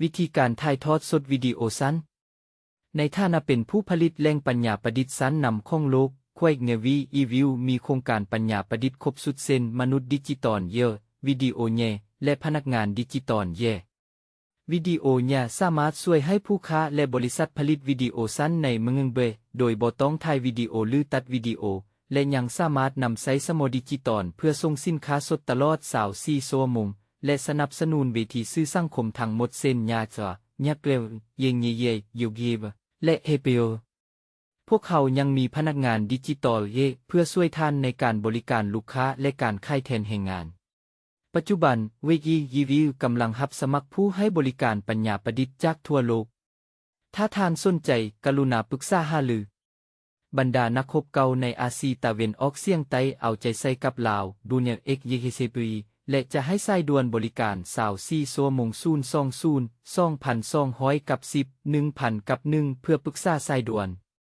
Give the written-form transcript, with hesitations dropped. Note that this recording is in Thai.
วิธีการถ่ายทอดสดวิดีโอสั้นในฐานะเป็นผู้ผลิตแหล่งปัญญาประดิษฐ์สั้นนำของโลกควายเนวีอีวิวมีโครงการปัญญาประดิษฐ์ครบสุดเส้นมนุษย์ดิจิตอลเยอะวิดีโอแย่และพนักงานดิจิตอลแย่วิดีโอเนี่ยสามารถช่วยให้ผู้ค้าและบริษัทผลิตวิดีโอสั้นในเมืองเบโดยบ่ต้องถ่ายวิดีโอหรือตัดวิดีโอและยังสามารถนำใช้สโมดิจิตอลเพื่อส่งสินค้าสดตลอด24 ชั่วโมงและสนับสนุนเวทีสื่อสังคมทั้งหมดเส้นยาจายักเร็วเยงเยเยยูเกบและเฮเปียวพวกเขายังมีพนักงานดิจิตอลเพื่อช่วยท่านในการบริการลูกค้าและการค่ายแทนแรงงานปัจจุบันเวกียีวิวกำลังรับสมัครผู้ให้บริการปัญญาประดิษฐ์จากทั่วโลกถ้าท่านสนใจกรุณาปรึกษาหารือบรรดานักคบเก่าในอาซีตะเวนออกเฉียงใต้เอาใจใส่กับลาวดูเนียเอกเยเฮเซปีและจะให้สายด่วนบริการ24 ชั่วโมง020 2200 กับ10 1000 กับ1เพื่อปรึกษาสายด่วน